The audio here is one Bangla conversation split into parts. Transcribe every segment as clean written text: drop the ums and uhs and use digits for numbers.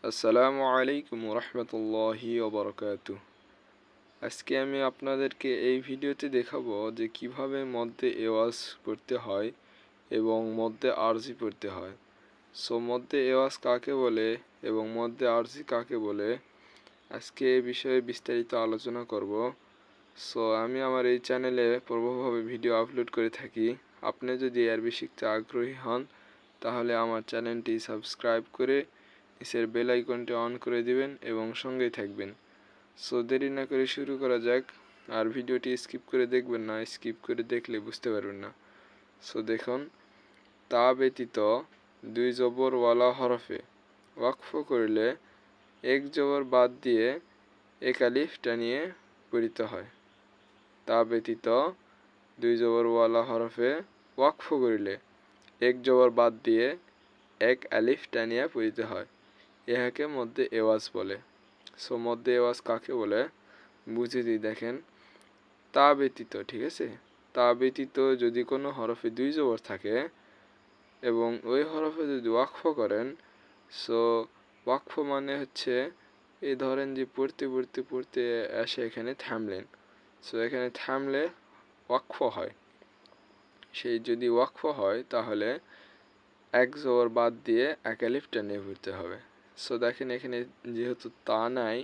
আসসালামু আলাইকুম রহমতুল্লাহি ওবরকাতুহ। আজকে আমি আপনাদেরকে এই ভিডিওতে দেখাবো যে কিভাবে মধ্যে এওয়াজ পড়তে হয় এবং মধ্যে আরজি পড়তে হয়। মধ্যে এওয়াজ কাকে বলে এবং মধ্যে আরজি কাকে বলে, আজকে এই বিষয়ে বিস্তারিত আলোচনা করব। আমি আমার এই চ্যানেলে পূর্বভাবে ভিডিও আপলোড করে থাকি। আপনি যদি আরবি শিখতে আগ্রহী হন তাহলে আমার চ্যানেলটি সাবস্ক্রাইব করে নিচের বেল আইকনটি অন করে দিবেন এবং সঙ্গেই থাকবেন। দেরি না করে শুরু করা যাক। আর ভিডিওটি স্কিপ করে দেখবেন না, স্কিপ করে দেখলে বুঝতে পারবেন না। দেখুন, তা ব্যতীত দুই জবরওয়ালা হরফে ওয়াকফ করলে এক জবর বাদ দিয়ে এক আলিফ টানিয়ে পড়িতে হয়। তা ব্যতীত দুই জবরওয়ালা হরফে ওয়াকফ করিলে এক জবর বাদ দিয়ে এক আলিফ টানিয়া পড়িতে হয়। ইহাকে মধ্যে এওয়াজ বলে। মধ্যে এওয়াজ কাকে বলে বুঝে দিই। দেখেন, তা ব্যতীত, ঠিক আছে, তা ব্যতীত যদি কোনো হরফে দুই জবর থাকে এবং ওই হরফে যদি ওয়াকফ করেন, ওয়াকফ মানে হচ্ছে এই ধরেন যে পড়তে পড়তে পড়তে এসে এখানে থামলেন। এখানে থামলে ওয়াকফ হয়। সেই যদি ওয়াকফ হয় তাহলে এক জবর বাদ দিয়ে এক আলিফ টেনে পড়তে হবে। দেখেন, এখানে যেহেতু তা নাই,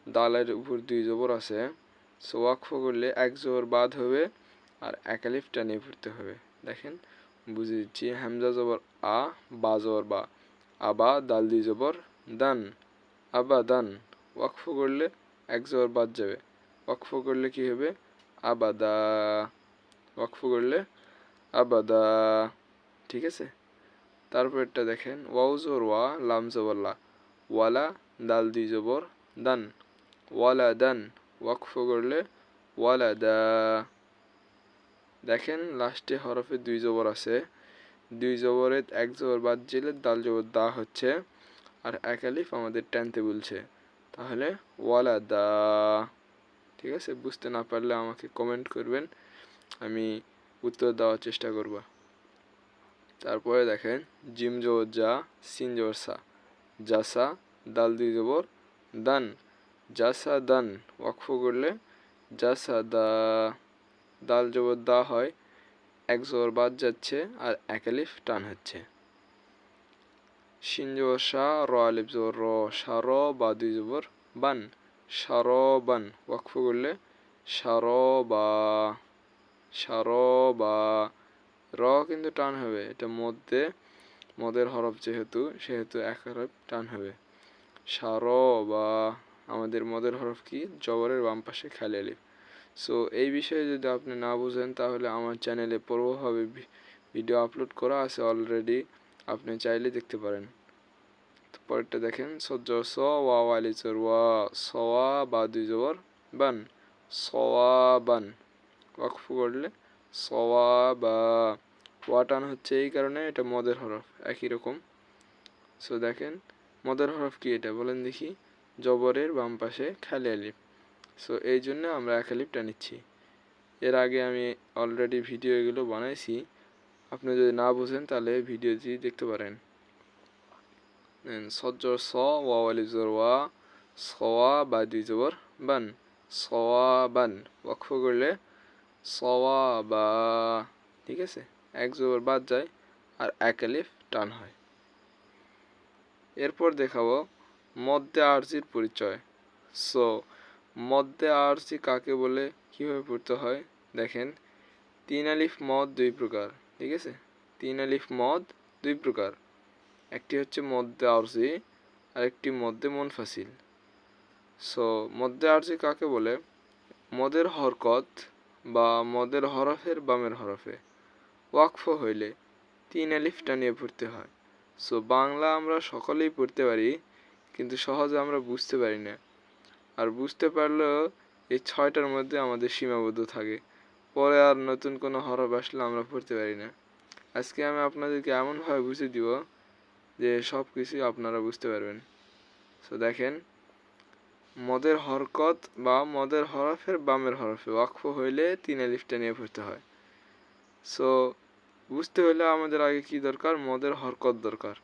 দালের উপর দুই জবর আছে, ওয়াকফ করলে এক জবর বাদ হবে আর এক আলিফ টেনে পড়তে হবে। দেখেন, বুঝে দিচ্ছি। হামজা জবর আ, বা জবর বা, আবা, দাল দুই জবর দান, আবা দান। ওয়াকফ করলে এক জবর বাদ যাবে, ওয়াকফ করলে কি হবে? আবাদা। ওয়াকফ করলে আবাদা, ঠিক আছে। তারপরটা দেখেন, ওয়াও জবর ওয়া, লাম জবর লা, ওয়ালা, দাল দুই জবর দান, ওয়ালা দান। ওয়াকফ করলে ওয়ালা দা। দেখেন, লাস্টে হরফে দুই জবর আছে, দুই জবরে এক জবর বাদ দিলে দাল জবর দা হচ্ছে, আর এক আলিফ আমাদের টানতে বলছে, তাহলে ওয়ালা দা। ঠিক আছে, বুঝতে না পারলে আমাকে কমেন্ট করবেন, আমি উত্তর দেওয়ার চেষ্টা করব। তারপরে দেখেন, জিম জবর যা, সিন জবর সা, জাসা, দাল দুই জবর দান, জাসা দান। ওয়াকফ করলে জাসা দা, দাল জবর দা হয়, এক জবর বাদ যাচ্ছে আর এক আলিফ টান হচ্ছে। শিন জবর সা, র আলিফ জবর র, সার, বা দুই জবর বান, সার বান। ওয়াকফ করলে সার বা, সার বা। র কিন্তু টান হবে, এটা মদের হরফ সেহেতু এক হরফ টান হবে। সার বা, আমাদের মদের হরফ কি? জবরের বাম পাশে খালি আলিফ। এই বিষয়ে যদি আপনি না বুঝেন তাহলে আমার চ্যানেলে পূর্বভাবে ভিডিও আপলোড করা আছে অলরেডি, আপনি চাইলে দেখতে পারেন। পরেরটা দেখেন, সজ্জর স, ওয়া আলিজর ওয়া, সওয়া, বা দুই জবর বান, সওয়াবান। ওয়াকফ করলে সওয়াবা। ওয়া টান হচ্ছে এই কারণে, এটা মদের হরফ, একই রকম। দেখেন, মদের হরফ কি এটা বলেন দেখি? জবরের বাম পাশে খালি আলিফ। এই জন্য আমরা এক আলিফ টানিচ্ছি। এর আগে আমি অলরেডি ভিডিও এগুলো বানাইছি, আপনি যদি না বুঝেন তাহলে ভিডিওটি দেখতে পারেন। সজ্জর স, ওয়া আলিফ জবর ওয়া, সওয়া, বা দুই জবর বান, সওয়াবান। ওয়াকফ করলে সওয়াবা। ঠিক আছে, এক জবর বাদ যায় আর এক আলিফ টান হয়। এরপর দেখাবো মধ্যে আরজির পরিচয়। মধ্যে আরজি কাকে বলে, কিভাবে পড়তে হয়? দেখেন, তিন আলিফ মদ দুই প্রকার, ঠিক আছে। তিন আলিফ মদ দুই প্রকার, একটি হচ্ছে মধ্যে আরজি আর একটি মধ্যে মুনফাসিল। মধ্যে আরজি কাকে বলে? মদের হরকত বা মদের হরফের বামের হরফে ওয়াকফ হইলে তিন আলিফ টানিয়ে পড়তে হয়। বাংলা আমরা সকলেই পড়তে পারি, কিন্তু সহজে আমরা বুঝতে পারি না। আর বুঝতে পারলেও এই 6টার মধ্যে আমাদের সীমাবদ্ধ থাকে, পরে আর নতুন কোনো হরফ আসলে আমরা পড়তে পারি না। আজকে আমি আপনাদেরকে এমনভাবে বুঝিয়ে দিব যে সব কিছুই আপনারা বুঝতে পারবেন। দেখেন, মদের হরকত বা মদের হরফের বামের হরফে ওয়াকফ হইলে তিন আলিফ টানিয়ে পড়তে হয়। বুঝতে হলে আমাদের আগে কি দরকার? মদের হরকত দরকার।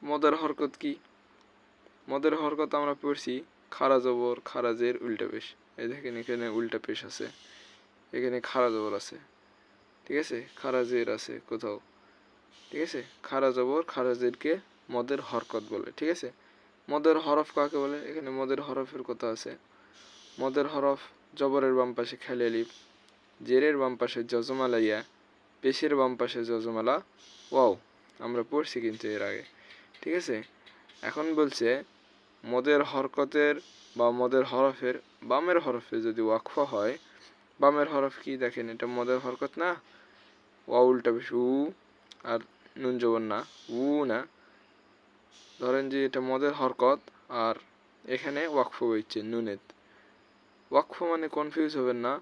মদের হরকত কি? মদের হরকত আমরা পড়ছি খারা জবর খারাজের উল্টা পেশ। এই দেখেন এখানে উল্টা পেশ আছে, এখানে খারা জবর আছে, ঠিক আছে, খারাজের আছে কোথাও, ঠিক আছে। খারা জবর খারাজেরকে মদের হরকত বলে, ঠিক আছে। মদের হরফ কাকে বলে? এখানে মদের হরফের কথা আছে। মদের হরফ জবরের বাম পাশে খালি আলিফ, জেরের বাম পাশে জজমালা ইয়া, পেশের বাম পাশে জজমালা ওয়াও। আমরা পড়ছি কিন্তু এর আগে, ঠিক আছে। এখন বলছে মদের হরকতের বা মদের হরফের বামের হরফে যদি ওয়াকফ হয়, বামের হরফ কি দেখেন, এটা মদের হরকত না, ওয়া উল্টা পেশ উ, আর নুন জবর না, উ না। ধরেন যে এটা মদের হরকত আর এখানে ওয়াকফ হচ্ছে নুনের। ওয়াকফ মানে কনফিউজ হবেন না,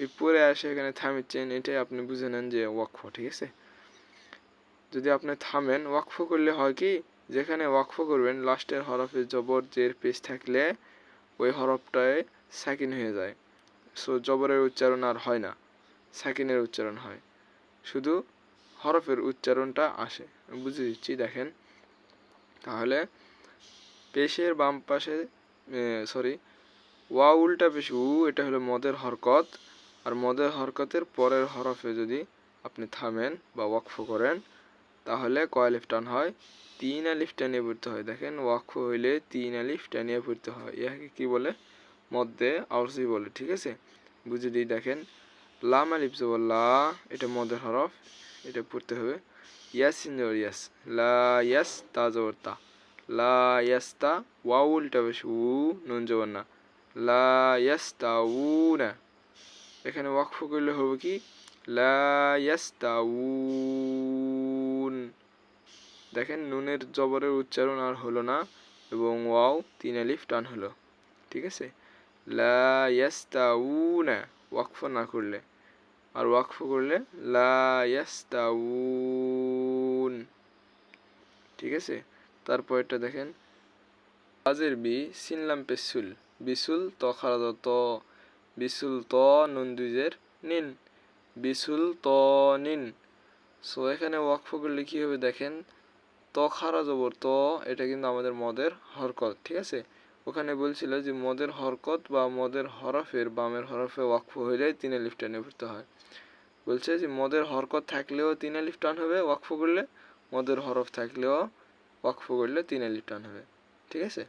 এই পরে আসে এখানে থামিচ্ছেন, এটাই আপনি বুঝে নেন যে ওয়াকফ, ঠিক আছে। যদি আপনি থামেন, ওয়াকফ করলে হয় কি, যেখানে ওয়াকফ করবেন লাস্টের হরফে জবর জের পেশ থাকলে ওই হরফটায় সাকিন হয়ে যায়। সো জবরের উচ্চারণ আর হয় না, সাকিনের উচ্চারণ হয়, শুধু হরফের উচ্চারণটা আসে। বুঝে দিচ্ছি, দেখেন। তাহলে পেশের বাম পাশে ওয়া উল্টা পেশ উ, এটা হলো মদের হরকত। আর মদের হরকতের পরের হরফে যদি আপনি থামেন বা ওয়াকফ করেন, তাহলে কয় আলিফ টান হয়? 3 আলিফ টানিয়ে পড়তে হয়। দেখেন ওয়াকফ হইলে 3 আলিফ টানিয়ে পড়তে হয়, ইয়াকে কি বলে? মধ্যে আরজি বলে, ঠিক আছে। বুঝে দিই, দেখেন লাম আলিফ জবর লা, এটা মদের হরফ, এটা পড়তে হবে। ইয়াস সিন জবর ইয়াস, লা ইয়াস তা জবর তা, লা ইয়াস তা, ওয়া উল্টা পেশ উ, নুন জবর না, লা ইয়াস্তাউনা। এখানে ওয়াকফ করলে হবে কি? লা ইয়াস্তাউন। দেখেন নুনের জবরের উচ্চারণ আর হলো না এবং ওয়াও 3 আলিফ টান হলো, ঠিক আছে। লা ইয়াস্তাউনা ওয়াকফ না করলে, আর ওয়াকফ করলে লা ইয়াস্তাউন, ঠিক আছে। তারপরটা দেখেন বাজের বি সিনলাম পেসুল, বিসুল ত খারাজ ত, বিসুল ত নুন দুইজের নিন, বিসুল ত নিন। সো এখানে ওয়াকফ করলে কি হবে দেখেন, ত খারা জবর ত, এটা কিন্তু আমাদের মদের হরকত, ঠিক আছে। ওখানে বলছিল যে মদের হরকত বা মদের হরফের বামের হরফে ওয়াকফ হইলে 3 আলিফ টানে পড়তে হয়। বলছে যে মদের হরকত থাকলেও 3 আলিফ টান হবে ওয়াকফ করলে, মদের হরফ থাকলেও ওয়াকফ করলে 3 আলিফ টান হবে, ঠিক আছে।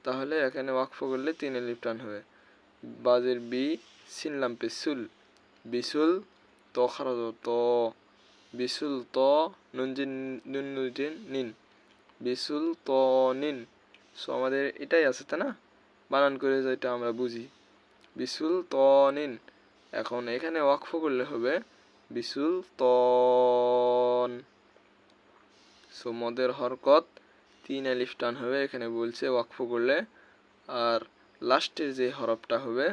তাহলে এখানে ওয়াকফ করলে 3 আলিফ টান হবে। বাজের বি সিনলাম পেসুল, বিসুল ত খারাজ ত, বিসুল ত নুনজিন নিন, বিসুল ত নিন। সো আমাদের এটাই আছে, তাই না? বানান করে যেটা আমরা বুঝি, বিসুল ত নিন। এখন এখানে ওয়াকফ করলে হবে বিসুল তন। সো মদের হরকত 3 আলিফ টান হবে এখানে বলছে ওয়াকফ করলে, আর লাস্টের যে হরফটা হবে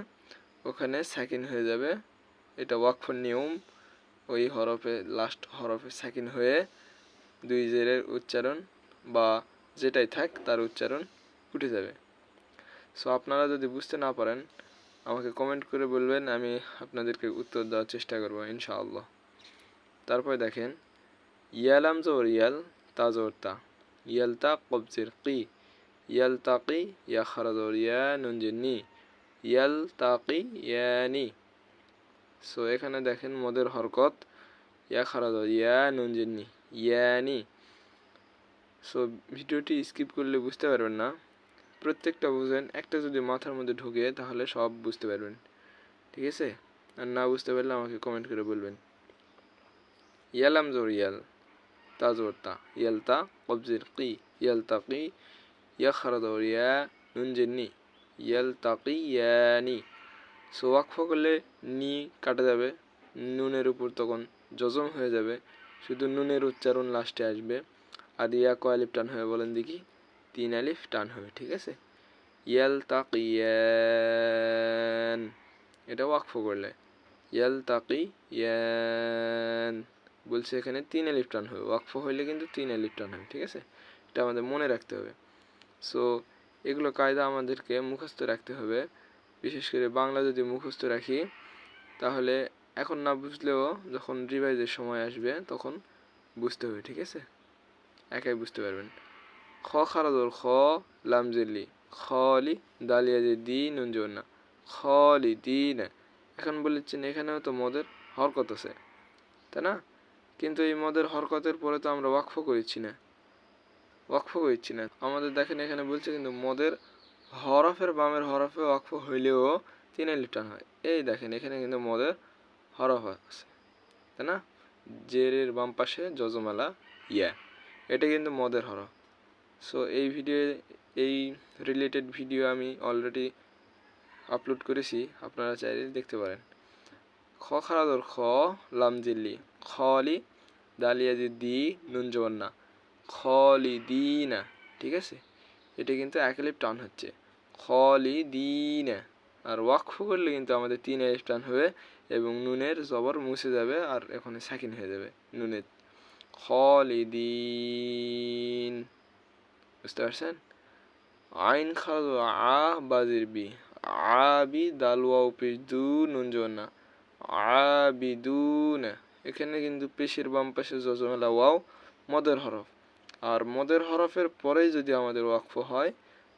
ওখানে সাকিন হয়ে যাবে। এটা ওয়াকফের নিয়ম, ওই হরফে লাস্ট হরফে সাকিন হয়ে 2 জেরের উচ্চারণ বা যেটাই থাক তার উচ্চারণ উঠে যাবে। সো আপনারা যদি বুঝতে না পারেন আমাকে কমেন্ট করে বলবেন, আমি আপনাদেরকে উত্তর দেওয়ার চেষ্টা করব ইনশাআল্লাহ। তারপরে দেখেন ইয়ালাম জবর ইয়াল, তা জবর তা, ইয়ালতা কবজের কি, ইয়ালতাকি ইয়া খারা জবর ইয়া নুন জের নি, ইয়ালতাকি ইয়ানি। সো এখানে দেখেন মদের হরকত ইয়া খারা জবর ইয়া নুন জের নি, ইয়ানি। সো ভিডিওটি স্কিপ করলে বুঝতে পারবেন না, প্রত্যেকটা বুঝেন, একটা যদি মাথার মধ্যে ঢুকে তাহলে সব বুঝতে পারবেন, ঠিক আছে। আর না বুঝতে পারলে আমাকে কমেন্ট করে বলবেন। ইয়ালাম জবর ইয়াল, তা জবর তা, ইয়ালতা কবজের কি, ইয়ালতাকি ইয়া খারা জবর ইয়া নুন জের নি, ইয়ালতাকিয়ানি। সো ওয়াকফ করলে নি কাটা যাবে, নুনের উপর তখন জজম হয়ে যাবে, শুধু নুনের উচ্চারণ লাস্টে আসবে। আর ইয়া কয় আলিফ টান হবে বলেন দেখি? 3 আলিফ টান হবে, ঠিক আছে। ইয়ালতাকিয়ান, এটা ওয়াকফ করলে ইয়ালতাকিয়ান বলছে এখানে 3 আলিফ টান হবে, ওয়াকফ হইলে কিন্তু 3 আলিফ টান হবে, ঠিক আছে। এটা আমাদের মনে রাখতে হবে। সো এগুলো কায়দা আমাদেরকে মুখস্থ রাখতে হবে, বিশেষ করে বাংলা যদি মুখস্থ রাখি তাহলে এখন না বুঝলেও যখন রিভাইজের সময় আসবে তখন বুঝতে হবে, ঠিক আছে, একাই বুঝতে পারবেন। খ খারা জবর খ, লাম জেলি খলি দালিয়া যে দি নুন জবর না খলিদিন। এখন বলেছেন এখানেও তো মদের হরকত আছে, তাই না? কিন্তু এই মদের হরকতের পরে তো আমরা ওয়াকফ করেছি না, আমাদের দেখেন এখানে বলছে কিন্তু মদের হরফের বামের হরফে ওয়াকফ হইলেও তিন আলিফ টান হয়। এই দেখেন এখানে কিন্তু মদের হরফ আছে, তাই না? জেরের বাম পাশে যজমালা ইয়া, এটা কিন্তু মদের হরফ। সো এই রিলেটেড ভিডিও আমি অলরেডি আপলোড করেছি, আপনারা চাইলে দেখতে পারেন। খ খারাদর খ লাম জিল্লি খলি দালিয়া যে দি নুন জবর না খলিদিনা, ঠিক আছে? এটা কিন্তু এক আলিফ টান হচ্ছে খলিদিনা, আর ওয়াকফ করলে কিন্তু আমাদের তিন আলিফ টান হবে এবং নুনের জবর মুছে যাবে আর এখানে সাকিন হয়ে যাবে নুনের। খলিদিন, বুঝতে পারছেন? আইন খারাদ আ বাজির বি আবি দাল ওয়াও পেশ দু নুন জবর না আবিদুনা, এখানে কিন্তু পেশের বাম পাশে যজমেলা ওয়াও মদের হরফ, আর মদের হরফের পরেই যদি আমাদের ওয়াকফ হয়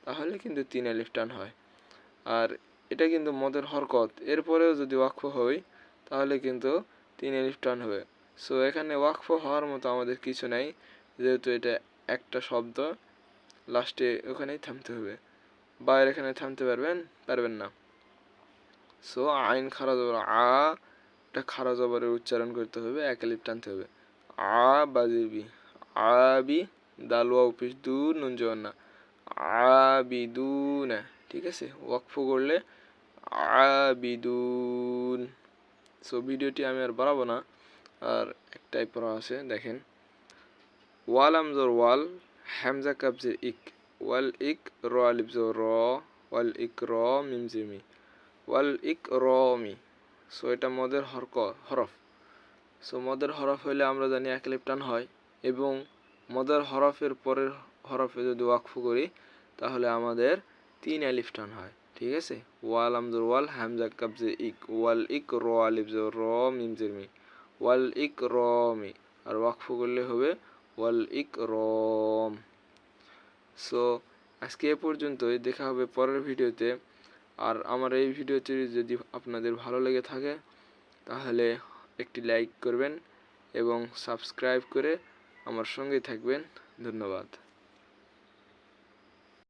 তাহলে কিন্তু তিন আলিফ টান হয়। আর এটা কিন্তু মদের হরকত, এরপরেও যদি ওয়াকফ হয় তাহলে কিন্তু তিন আলিফ টান হবে। সো এখানে ওয়াকফ হওয়ার মতো আমাদের কিছু নাই, যেহেতু এটা একটা শব্দ, লাস্টে ওখানেই থামতে হবে, বাইরে এখানে থামতে পারবেন না। সো আইন খারা জবর আ, এটা খারা জবরের উচ্চারণ করতে হবে, এক আলিফ টানতে হবে। আ বাজিবি আবি দাল ওয়াও পেশ দু নুন জবর না আবিদুনা, ঠিক আছে? ওয়াকফ করলে আবিদুন। সো ভিডিওটি আমি আর বাড়াবো না, আর একটাই পড়া আছে দেখেন। ওয়াল আমজর ওয়াল হামজা কাবজের ইক ওয়াল ইক র আলিফ জবর র ওয়াল ইক র মিম জিমি ওয়াল ইক র মি। সো এটা মদের হরফ। সো মদের হরফ হইলে আমরা জানি এক আলিফ টান হয়, এবং মদের হরফের পরের হরফে যদি ওয়াকফ করি তাহলে আমাদের তিন আলিফ টান হয়, ঠিক আছে? ওয়াল আমজর ওয়াল হামজা কাবজে ইক ওয়াল ইক র আলিফ জবর র মিম জিমি ওয়াল ইক র মি, আর ওয়াকফ করলে হবে ওয়াল ইক রম। সো আজকে এ পর্যন্তই, দেখা হবে পরের ভিডিওতে। আর আমার এই ভিডিওটি যদি আপনাদের ভালো লেগে থাকে তাহলে একটি লাইক করবেন এবং সাবস্ক্রাইব করে আমার সঙ্গে থাকবেন। ধন্যবাদ।